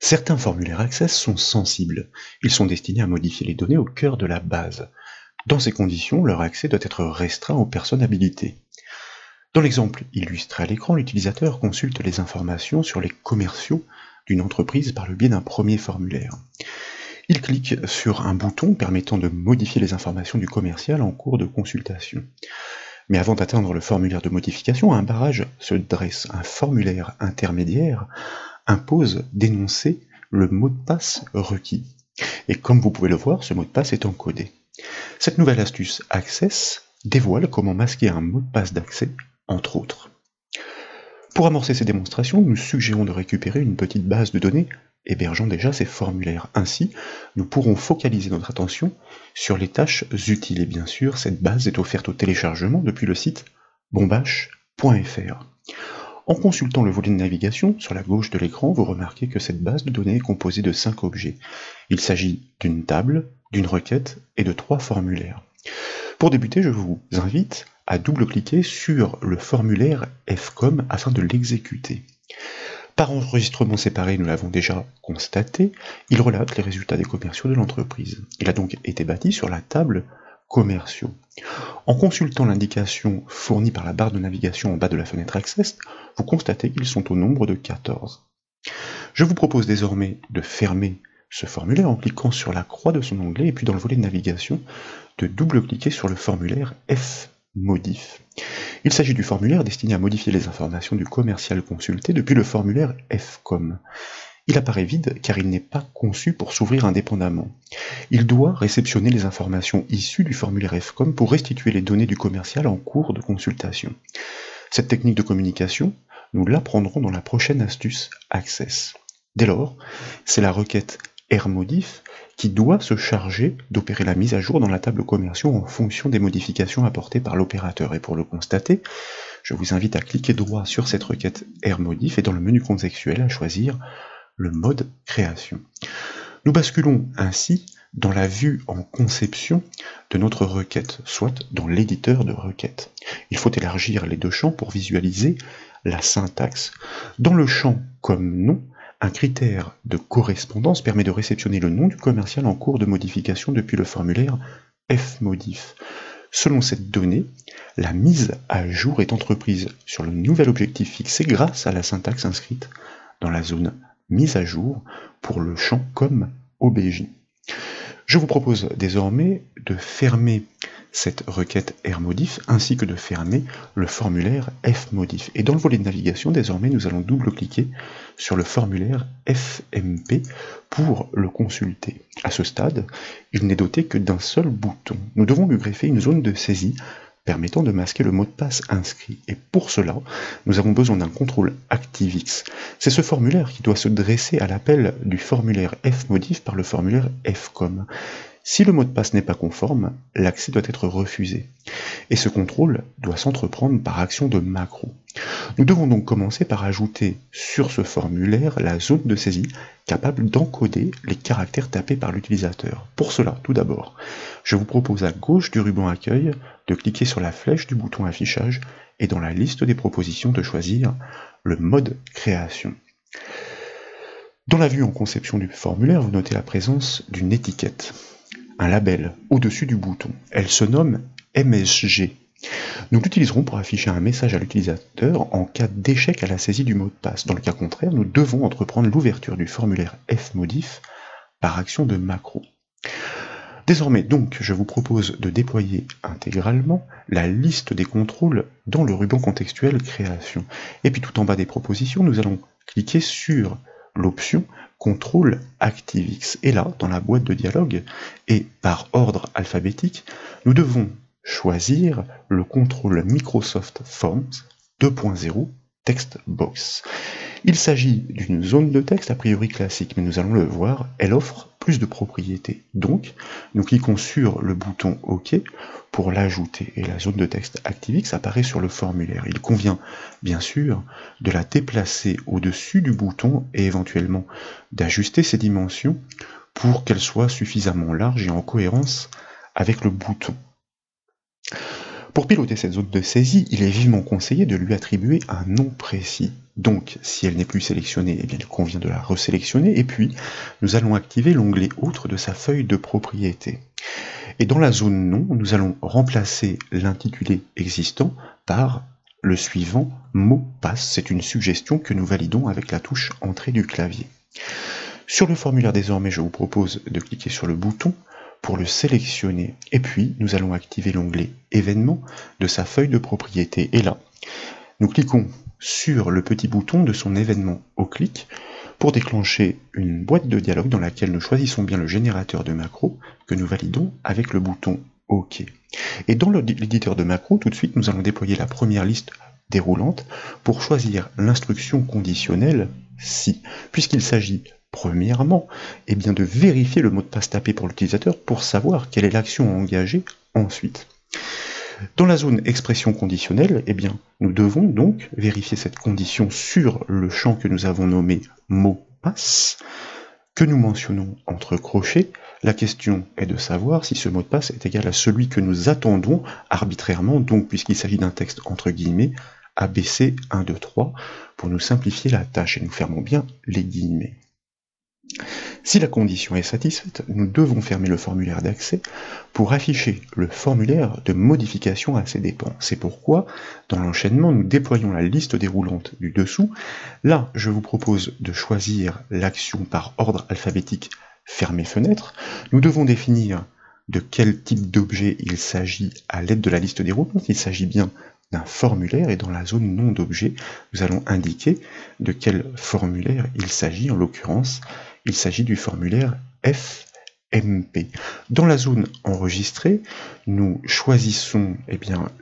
Certains formulaires Access sont sensibles. Ils sont destinés à modifier les données au cœur de la base. Dans ces conditions, leur accès doit être restreint aux personnes habilitées. Dans l'exemple illustré à l'écran, l'utilisateur consulte les informations sur les commerciaux d'une entreprise par le biais d'un premier formulaire. Il clique sur un bouton permettant de modifier les informations du commercial en cours de consultation. Mais avant d'atteindre le formulaire de modification, un barrage se dresse. Un formulaire intermédiaire impose d'énoncer le mot de passe requis. Et comme vous pouvez le voir, ce mot de passe est encodé. Cette nouvelle astuce Access dévoile comment masquer un mot de passe d'accès, entre autres. Pour amorcer ces démonstrations, nous suggérons de récupérer une petite base de données hébergeant déjà ces formulaires. Ainsi, nous pourrons focaliser notre attention sur les tâches utiles. Et bien sûr, cette base est offerte au téléchargement depuis le site bombache.fr. En consultant le volet de navigation, sur la gauche de l'écran, vous remarquez que cette base de données est composée de 5 objets. Il s'agit d'une table, d'une requête et de 3 formulaires. Pour débuter, je vous invite à double-cliquer sur le formulaire FCOM afin de l'exécuter. Par enregistrement séparé, nous l'avons déjà constaté, il relate les résultats des commerciaux de l'entreprise. Il a donc été bâti sur la table commerciaux. En consultant l'indication fournie par la barre de navigation en bas de la fenêtre Access, vous constatez qu'ils sont au nombre de 14. Je vous propose désormais de fermer ce formulaire en cliquant sur la croix de son onglet et puis dans le volet de navigation, de double-cliquer sur le formulaire FModif. Il s'agit du formulaire destiné à modifier les informations du commercial consulté depuis le formulaire FCOM. Il apparaît vide car il n'est pas conçu pour s'ouvrir indépendamment. Il doit réceptionner les informations issues du formulaire FCOM pour restituer les données du commercial en cours de consultation. Cette technique de communication, nous l'apprendrons dans la prochaine astuce Access. Dès lors, c'est la requête RModif qui doit se charger d'opérer la mise à jour dans la table commerciaux en fonction des modifications apportées par l'opérateur. Et pour le constater, je vous invite à cliquer droit sur cette requête RModif et dans le menu contextuel à choisir le mode création. Nous basculons ainsi dans la vue en conception de notre requête, soit dans l'éditeur de requête. Il faut élargir les deux champs pour visualiser la syntaxe. Dans le champ comme nom, un critère de correspondance permet de réceptionner le nom du commercial en cours de modification depuis le formulaire FModif. Selon cette donnée, la mise à jour est entreprise sur le nouvel objectif fixé grâce à la syntaxe inscrite dans la zone mise à jour pour le champ comme OBJ. Je vous propose désormais de fermer cette requête RModif ainsi que de fermer le formulaire FModif. Et dans le volet de navigation, désormais, nous allons double-cliquer sur le formulaire FMP pour le consulter. À ce stade, il n'est doté que d'un seul bouton. Nous devons lui greffer une zone de saisie permettant de masquer le mot de passe inscrit. Et pour cela, nous avons besoin d'un contrôle ActiveX. C'est ce formulaire qui doit se dresser à l'appel du formulaire FModif par le formulaire FCOM. Si le mot de passe n'est pas conforme, l'accès doit être refusé. Et ce contrôle doit s'entreprendre par action de macro. Nous devons donc commencer par ajouter sur ce formulaire la zone de saisie capable d'encoder les caractères tapés par l'utilisateur. Pour cela, tout d'abord, je vous propose à gauche du ruban accueil de cliquer sur la flèche du bouton affichage et dans la liste des propositions de choisir le mode création. Dans la vue en conception du formulaire, vous notez la présence d'une étiquette, un label au-dessus du bouton. Elle se nomme MSG. Nous l'utiliserons pour afficher un message à l'utilisateur en cas d'échec à la saisie du mot de passe. Dans le cas contraire, nous devons entreprendre l'ouverture du formulaire FModif par action de macro. Désormais donc, je vous propose de déployer intégralement la liste des contrôles dans le ruban contextuel création. Et puis tout en bas des propositions, nous allons cliquer sur l'option Contrôle ActiveX. Et là, dans la boîte de dialogue, et par ordre alphabétique, nous devons choisir le contrôle Microsoft Forms 2.0 Text Box. Il s'agit d'une zone de texte a priori classique, mais nous allons le voir, elle offre plus de propriétés. Donc, nous cliquons sur le bouton OK pour l'ajouter, et la zone de texte ActiveX apparaît sur le formulaire. Il convient, bien sûr, de la déplacer au-dessus du bouton et éventuellement d'ajuster ses dimensions pour qu'elle soit suffisamment large et en cohérence avec le bouton. Pour piloter cette zone de saisie, il est vivement conseillé de lui attribuer un nom précis. Donc, si elle n'est plus sélectionnée, eh bien, il convient de la resélectionner. Et puis, nous allons activer l'onglet Autre de sa feuille de propriété. Et dans la zone Nom, nous allons remplacer l'intitulé existant par le suivant mot passe. C'est une suggestion que nous validons avec la touche Entrée du clavier. Sur le formulaire désormais, je vous propose de cliquer sur le bouton pour le sélectionner. Et puis, nous allons activer l'onglet Événements de sa feuille de propriété. Et là, nous cliquons sur le petit bouton de son événement au clic pour déclencher une boîte de dialogue dans laquelle nous choisissons bien le générateur de macros que nous validons avec le bouton OK. Et dans l'éditeur de macros, tout de suite, nous allons déployer la première liste déroulante pour choisir l'instruction conditionnelle si, puisqu'il s'agit premièrement, eh bien de vérifier le mot de passe tapé pour l'utilisateur pour savoir quelle est l'action à engager ensuite. Dans la zone expression conditionnelle, eh bien, nous devons donc vérifier cette condition sur le champ que nous avons nommé mot passe, que nous mentionnons entre crochets. La question est de savoir si ce mot de passe est égal à celui que nous attendons arbitrairement, donc puisqu'il s'agit d'un texte entre guillemets, ABC 1, 2, 3, pour nous simplifier la tâche, et nous fermons bien les guillemets. Si la condition est satisfaite, nous devons fermer le formulaire d'accès pour afficher le formulaire de modification à ses dépens. C'est pourquoi, dans l'enchaînement, nous déployons la liste déroulante du dessous. Là, je vous propose de choisir l'action par ordre alphabétique fermer fenêtre. Nous devons définir de quel type d'objet il s'agit à l'aide de la liste déroulante. Il s'agit bien d'un formulaire, et dans la zone nom d'objet, nous allons indiquer de quel formulaire il s'agit. En l'occurrence, il s'agit du formulaire FMP. Dans la zone enregistrée, nous choisissons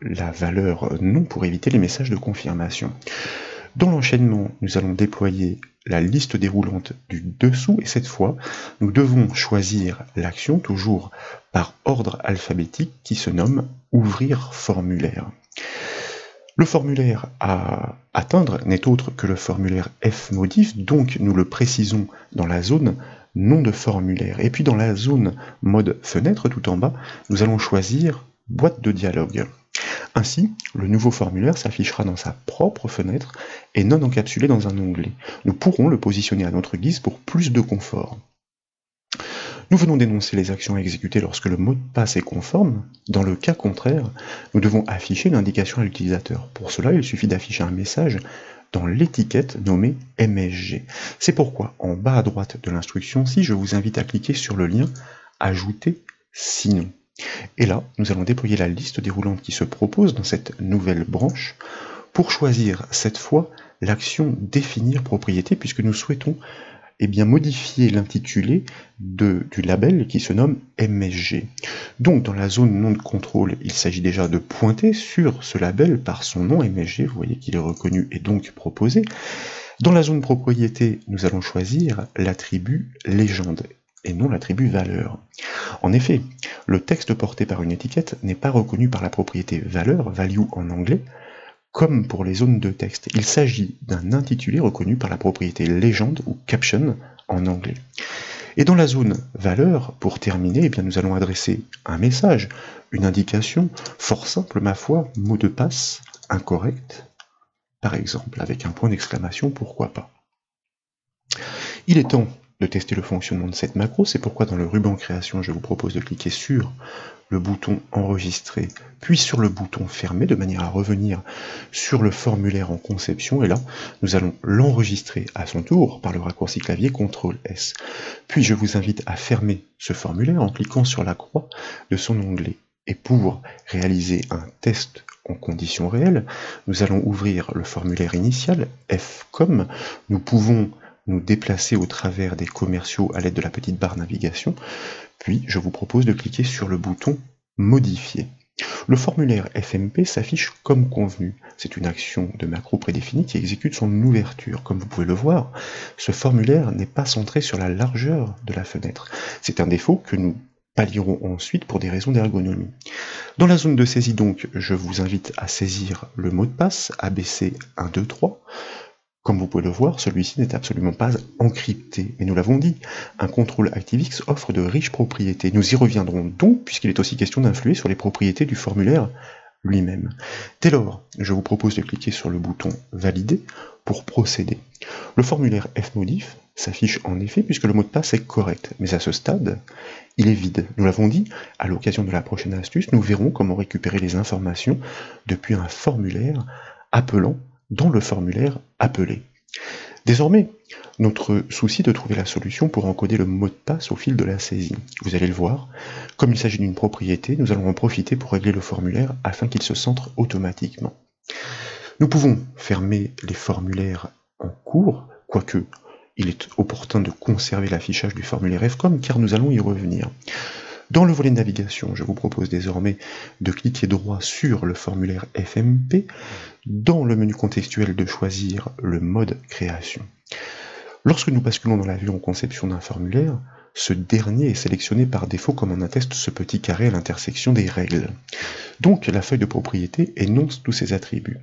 la valeur non pour éviter les messages de confirmation. Dans l'enchaînement, nous allons déployer la liste déroulante du dessous, et cette fois, nous devons choisir l'action, toujours par ordre alphabétique, qui se nomme Ouvrir formulaire. Le formulaire à atteindre n'est autre que le formulaire fmodif, donc nous le précisons dans la zone nom de formulaire. Et puis dans la zone mode fenêtre tout en bas, nous allons choisir boîte de dialogue. Ainsi, le nouveau formulaire s'affichera dans sa propre fenêtre et non encapsulé dans un onglet. Nous pourrons le positionner à notre guise pour plus de confort. Nous venons d'énoncer les actions à exécuter lorsque le mot de passe est conforme. Dans le cas contraire, nous devons afficher l'indication à l'utilisateur. Pour cela, il suffit d'afficher un message dans l'étiquette nommée MSG. C'est pourquoi, en bas à droite de l'instruction, si je vous invite à cliquer sur le lien « Ajouter sinon ». Et là, nous allons déployer la liste déroulante qui se propose dans cette nouvelle branche pour choisir cette fois l'action « Définir propriété » puisque nous souhaitons modifier l'intitulé du label qui se nomme MSG. Donc dans la zone nom de contrôle, il s'agit déjà de pointer sur ce label par son nom MSG, vous voyez qu'il est reconnu et donc proposé. Dans la zone propriété, nous allons choisir l'attribut légende et non l'attribut valeur. En effet, le texte porté par une étiquette n'est pas reconnu par la propriété valeur, value en anglais, comme pour les zones de texte. Il s'agit d'un intitulé reconnu par la propriété légende ou caption en anglais. Et dans la zone valeur, pour terminer, nous allons adresser un message, une indication, fort simple ma foi, mot de passe incorrect, par exemple, avec un point d'exclamation, pourquoi pas. Il est temps de tester le fonctionnement de cette macro, c'est pourquoi dans le ruban création, je vous propose de cliquer sur le bouton enregistrer, puis sur le bouton fermer, de manière à revenir sur le formulaire en conception, et là, nous allons l'enregistrer à son tour par le raccourci clavier CTRL-S. Puis je vous invite à fermer ce formulaire en cliquant sur la croix de son onglet. Et pour réaliser un test en conditions réelles, nous allons ouvrir le formulaire initial, FCOM, nous pouvons nous déplacer au travers des commerciaux à l'aide de la petite barre navigation, puis je vous propose de cliquer sur le bouton Modifier. Le formulaire FMP s'affiche comme convenu. C'est une action de macro prédéfinie qui exécute son ouverture. Comme vous pouvez le voir, ce formulaire n'est pas centré sur la largeur de la fenêtre. C'est un défaut que nous pallierons ensuite pour des raisons d'ergonomie. Dans la zone de saisie donc, je vous invite à saisir le mot de passe ABC 1, 2, 3. Comme vous pouvez le voir, celui-ci n'est absolument pas encrypté. Mais nous l'avons dit, un contrôle ActiveX offre de riches propriétés. Nous y reviendrons donc, puisqu'il est aussi question d'influer sur les propriétés du formulaire lui-même. Dès lors, je vous propose de cliquer sur le bouton Valider pour procéder. Le formulaire fmodif s'affiche en effet puisque le mot de passe est correct, mais à ce stade, il est vide. Nous l'avons dit, à l'occasion de la prochaine astuce, nous verrons comment récupérer les informations depuis un formulaire appelant dans le formulaire appelé. Désormais, notre souci de trouver la solution pour encoder le mot de passe au fil de la saisie. Vous allez le voir, comme il s'agit d'une propriété, nous allons en profiter pour régler le formulaire afin qu'il se centre automatiquement. Nous pouvons fermer les formulaires en cours, quoique il est opportun de conserver l'affichage du formulaire FCOM car nous allons y revenir. Dans le volet de navigation, je vous propose désormais de cliquer droit sur le formulaire FMP, dans le menu contextuel de choisir le mode création. Lorsque nous basculons dans la vue en conception d'un formulaire, ce dernier est sélectionné par défaut comme en atteste ce petit carré à l'intersection des règles. Donc la feuille de propriété énonce tous ses attributs.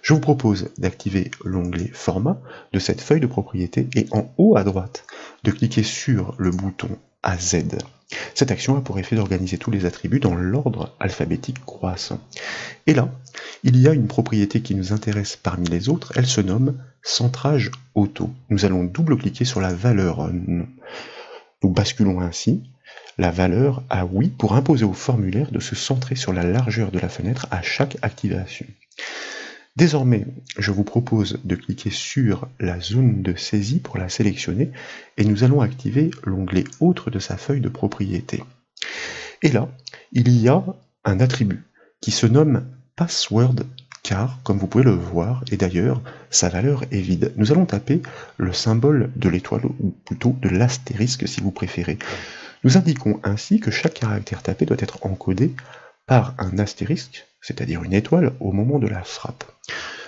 Je vous propose d'activer l'onglet Format de cette feuille de propriété et en haut à droite, de cliquer sur le bouton AZ. Cette action a pour effet d'organiser tous les attributs dans l'ordre alphabétique croissant. Et là, il y a une propriété qui nous intéresse parmi les autres, elle se nomme centrage auto. Nous allons double-cliquer sur la valeur non. Nous basculons ainsi la valeur à oui pour imposer au formulaire de se centrer sur la largeur de la fenêtre à chaque activation. Désormais, je vous propose de cliquer sur la zone de saisie pour la sélectionner et nous allons activer l'onglet Autre de sa feuille de propriété. Et là, il y a un attribut qui se nomme Password car, comme vous pouvez le voir, et d'ailleurs, sa valeur est vide. Nous allons taper le symbole de l'étoile, ou plutôt de l'astérisque si vous préférez. Nous indiquons ainsi que chaque caractère tapé doit être encodé par un astérisque, c'est-à-dire une étoile, au moment de la frappe.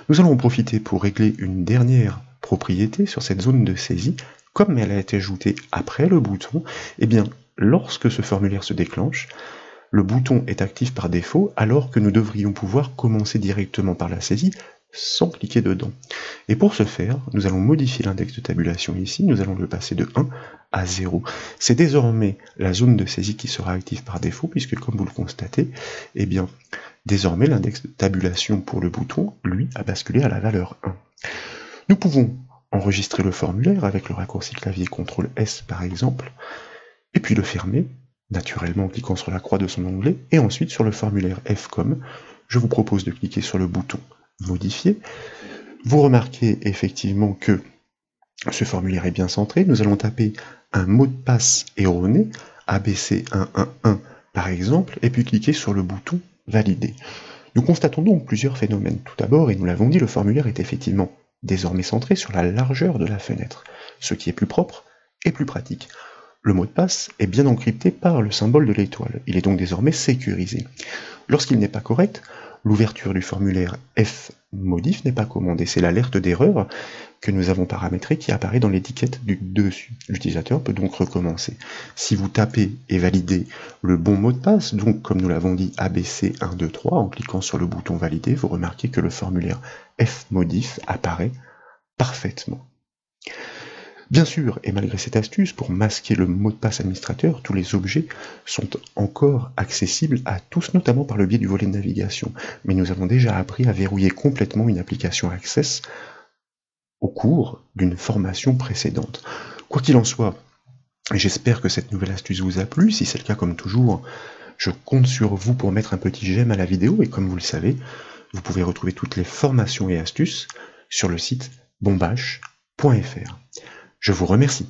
Nous allons en profiter pour régler une dernière propriété sur cette zone de saisie. Comme elle a été ajoutée après le bouton, eh bien, lorsque ce formulaire se déclenche, le bouton est actif par défaut alors que nous devrions pouvoir commencer directement par la saisie sans cliquer dedans. Et pour ce faire, nous allons modifier l'index de tabulation ici, nous allons le passer de 1 à 0. C'est désormais la zone de saisie qui sera active par défaut puisque comme vous le constatez, eh bien, désormais l'index de tabulation pour le bouton, lui, a basculé à la valeur 1. Nous pouvons enregistrer le formulaire avec le raccourci clavier CTRL S par exemple, et puis le fermer, naturellement en cliquant sur la croix de son onglet, et ensuite sur le formulaire FCOM, je vous propose de cliquer sur le bouton Modifier. Vous remarquez effectivement que ce formulaire est bien centré, nous allons taper un mot de passe erroné, ABC111 par exemple, et puis cliquer sur le bouton Valider. Nous constatons donc plusieurs phénomènes. Tout d'abord, et nous l'avons dit, le formulaire est effectivement désormais centré sur la largeur de la fenêtre, ce qui est plus propre et plus pratique. Le mot de passe est bien encrypté par le symbole de l'étoile, il est donc désormais sécurisé. Lorsqu'il n'est pas correct, l'ouverture du formulaire fmodif n'est pas commandée, c'est l'alerte d'erreur que nous avons paramétrée qui apparaît dans l'étiquette du dessus. L'utilisateur peut donc recommencer. Si vous tapez et validez le bon mot de passe, donc comme nous l'avons dit ABC123, en cliquant sur le bouton valider, vous remarquez que le formulaire fmodif apparaît parfaitement. Bien sûr, et malgré cette astuce, pour masquer le mot de passe administrateur, tous les objets sont encore accessibles à tous, notamment par le biais du volet de navigation. Mais nous avons déjà appris à verrouiller complètement une application Access au cours d'une formation précédente. Quoi qu'il en soit, j'espère que cette nouvelle astuce vous a plu. Si c'est le cas, comme toujours, je compte sur vous pour mettre un petit j'aime à la vidéo, et comme vous le savez, vous pouvez retrouver toutes les formations et astuces sur le site bombache.fr. Je vous remercie.